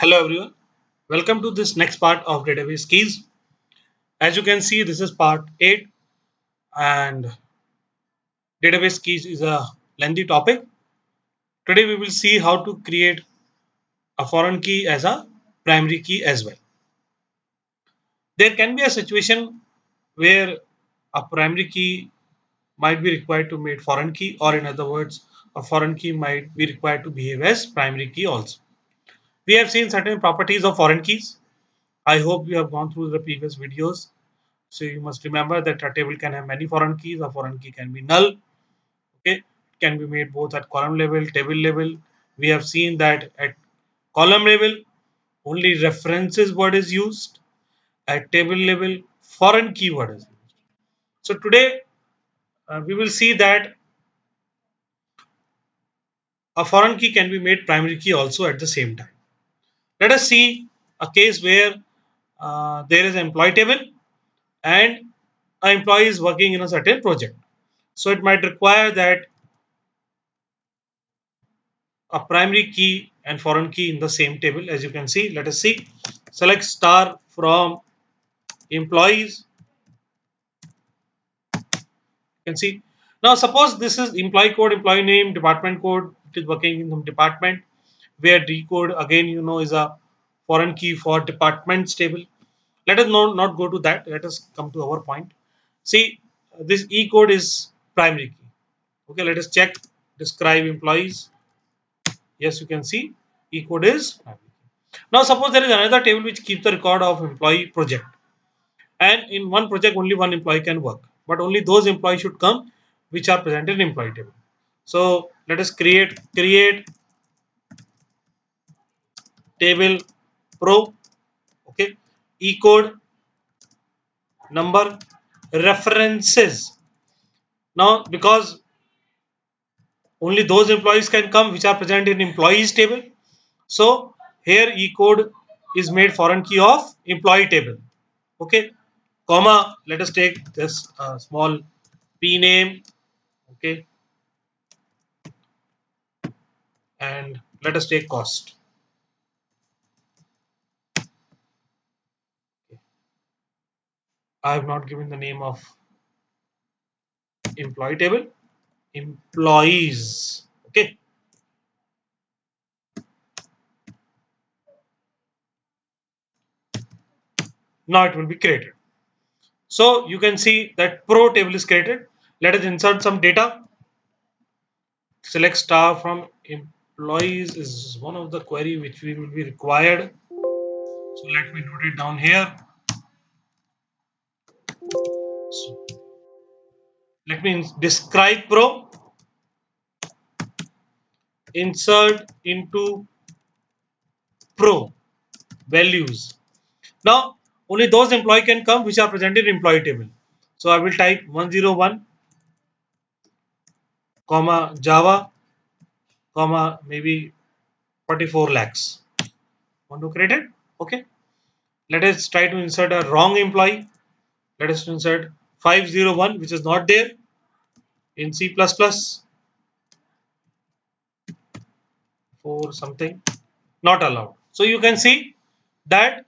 Hello everyone, welcome to this next part of database keys. As you can see, this is part 8 and database keys is a lengthy topic. Today we will see how to create a foreign key as a primary key as well. There can be a situation where a primary key might be required to make foreign key, or in other words, a foreign key might be required to behave as primary key also. We have seen certain properties of foreign keys. I hope you have gone through the previous videos. So you must remember that a table can have many foreign keys. A foreign key can be null. Okay, it can be made both at column level, table level. We have seen that at column level, only references word is used. At table level, foreign keyword is used. So today we will see that a foreign key can be made primary key also at the same time. Let us see a case where there is an employee table and an employee is working in a certain project. So it might require that a primary key and foreign key in the same table. As you can see, let us see. Select star from employees. You can see. Now suppose this is employee code, employee name, department code. It is working in some department where D code again is a foreign key for departments table. Let us not go to that. Let us come to our point. See, this E code is primary key. Okay, let us check. Describe employees. Yes, you can see E code is primary key. Now suppose there is another table which keeps the record of employee project, and in one project only one employee can work, but only those employees should come which are presented in employee table. So let us create table pro. Okay, E code number references. Now because only those employees can come which are present in employees table, so here E code is made foreign key of employee table. Okay, comma, let us take this small p name. Okay, and let us take cost. I have not given the name of employee table, employees. Okay, now it will be created. So you can see that pro table is created. Let us insert some data. Select star from employees is one of the query which we will be required. So let me note it down here. So let me describe pro, insert into pro values. Now only those employee can come which are presented in employee table. So I will type 101 comma Java comma maybe 44 lakhs. Want to create it? Okay. Let us try to insert a wrong employee. Let us insert 501 which is not there in C++ for something not allowed. So you can see that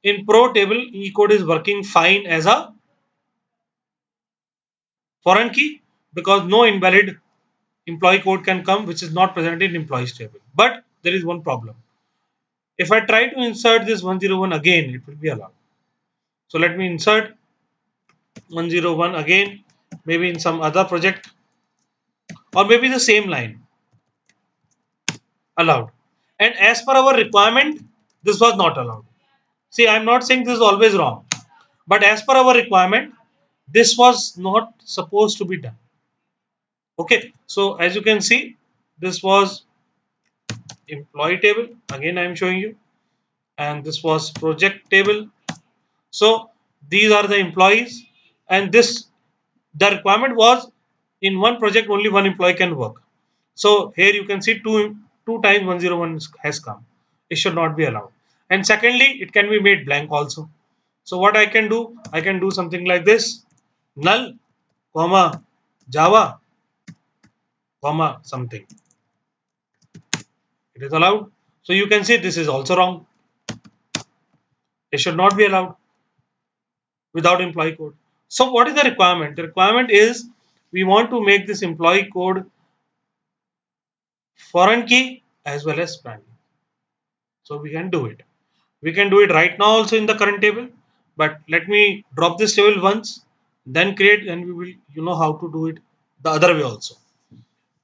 in pro table E code is working fine as a foreign key because no invalid employee code can come which is not present in employees table. But there is one problem. If I try to insert this 101 again, it will be allowed. So let me insert 101 again, maybe in some other project or maybe the same line, allowed. And as per our requirement, this was not allowed. See, I'm not saying this is always wrong, but as per our requirement, this was not supposed to be done. Okay, so as you can see, this was employee table. Again, I'm showing you, and this was project table. So these are the employees, and this the requirement was in one project only one employee can work. So here you can see two times 101 has come. It should not be allowed. And secondly, it can be made blank also. So what I can do? I can do something like this: null, comma, Java, comma something. It is allowed. So you can see this is also wrong. It should not be allowed without employee code. So what is the requirement? The requirement is we want to make this employee code foreign key as well as primary. So we can do it. We can do it right now also in the current table, but let me drop this table once, then create, and we will how to do it the other way also.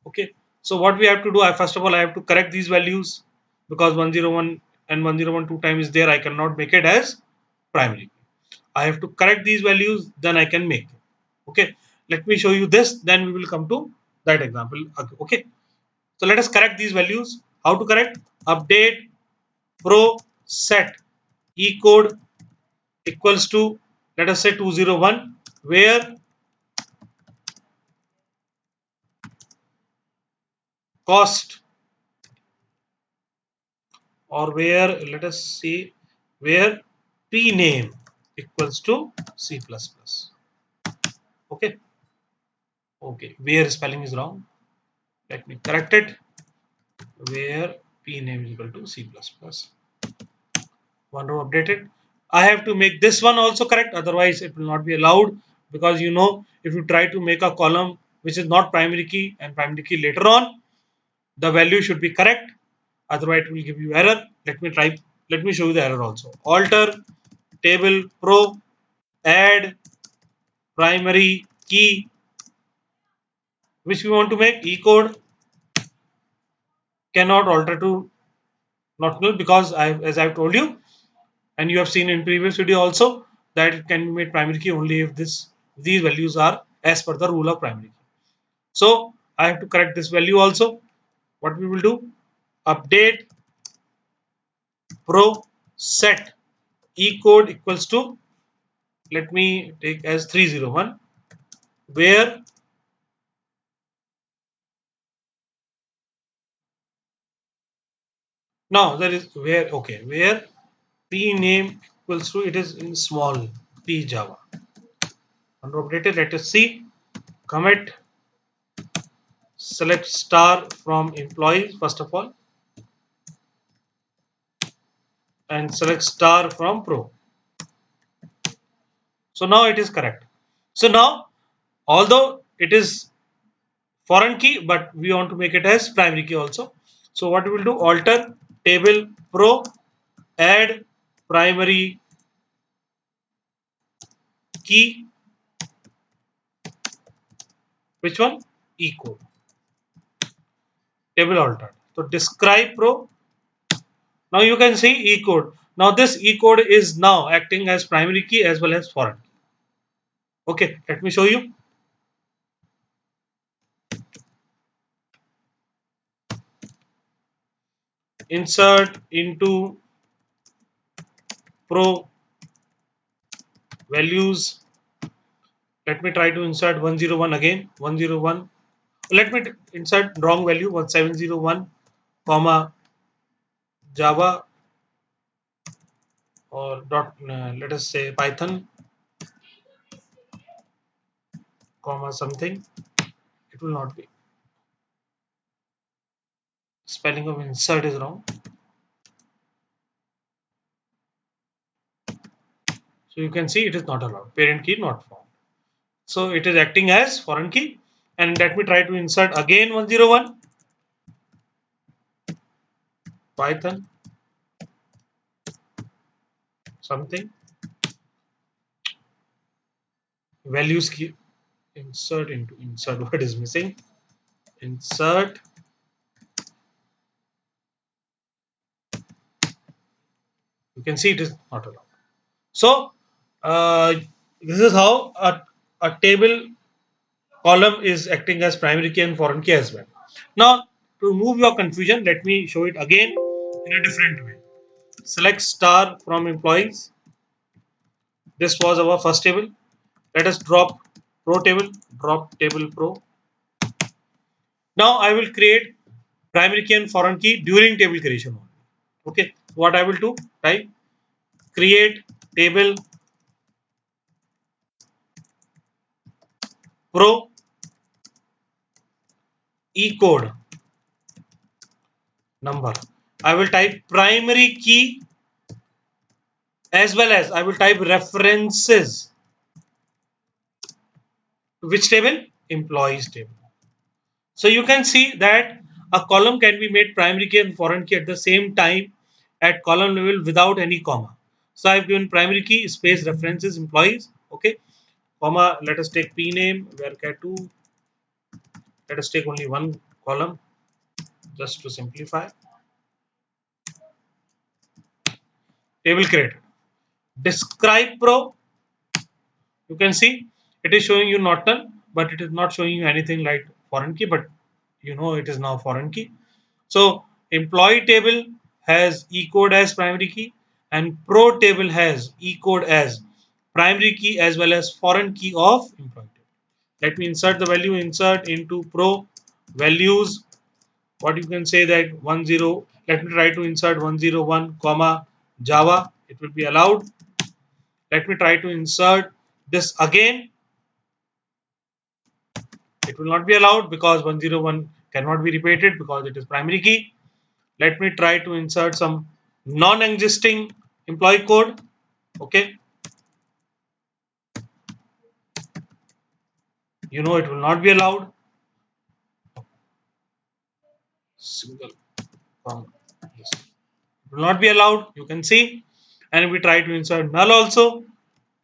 Okay. So what we have to do, first of all I have to correct these values because 101 and 1012 times is there. I cannot make it as primary. I have to correct these values, then I can make it. Okay. Let me show you this, then we will come to that example. Okay. So let us correct these values. How to correct? Update pro set e code equals to, let us say 201, where cost, or where, let us see, where p name equals to C++. Okay. Okay. Where spelling is wrong. Let me correct it. Where p name is equal to C++. One row updated. I have to make this one also correct, otherwise it will not be allowed, because if you try to make a column which is not primary key and primary key later on, the value should be correct, otherwise it will give you error. Let me show you the error also. Alter table pro add primary key, which we want to make e code, cannot alter to not null, because as I've told you, and you have seen in previous video also, that it can be made primary key only if these values are as per the rule of primary key. So I have to correct this value also. What we will do, update pro set e code equals to, let me take as 301, where now there is where, okay, where p name equals to, it is in small p Java. Updated. Let us see. Commit, select star from employees first of all, and select star from pro. So now it is correct. So now, although it is foreign key, but we want to make it as primary key also. So what we will do, alter table pro add primary key, which one? E code. Table altered. So describe pro. Now you can see E code. Now this E code is now acting as primary key as well as foreign key. Okay, let me show you. Insert into pro values. Let me try to insert 101 again. 101. Let me insert wrong value, 1701 comma Java, or dot, let us say Python comma something. It will not be. Spelling of insert is wrong. So you can see it is not allowed. Parent key not found. So it is acting as foreign key. And let me try to insert again 101 Python something values key. Insert into insert. What is missing? Insert. You can see it is not allowed. So this is how a table column is acting as primary key and foreign key as well. Now to remove your confusion, let me show it again in a different way. Select star from employees. This was our first table. Let us drop pro table, drop table pro. Now I will create primary key and foreign key during table creation. Okay, what I will do, type create table pro e code number. I will type primary key as well as I will type references. Which table? Employees table. So you can see that a column can be made primary key and foreign key at the same time at column level without any comma. So I've given primary key space references employees. Okay, comma. Let us take p name where cat2. Let us take only one column just to simplify. Table created. Describe pro. You can see it is showing you Norton, but it is not showing you anything like foreign key. But you know it is now foreign key. So employee table has E code as primary key and pro table has E code as primary key as well as foreign key of employee table. Let me insert the value, insert into pro values. What you can say that 10, let me try to insert 101 comma Java. It will be allowed. Let me try to insert this again. It will not be allowed because 101 cannot be repeated because it is primary key. Let me try to insert some non-existing employee code. Okay, you know it will not be allowed. Single comma. Yes. It will not be allowed. You can see. And if we try to insert null also,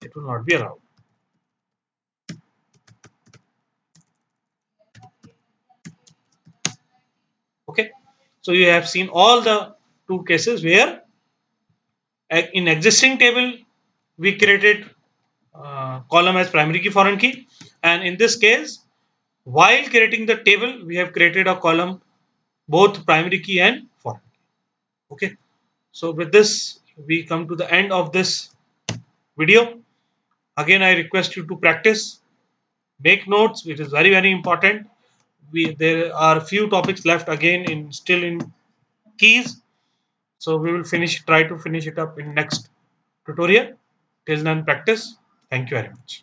it will not be allowed. Okay. So you have seen all the two cases where in existing table we created column as primary key foreign key, and in this case while creating the table we have created a column both primary key and foreign key. Okay, so with this we come to the end of this video. Again I request you to practice, make notes, which is very important. There are few topics left again in still in keys, so we will try to finish it up in next tutorial. Till then, practice. Thank you very much.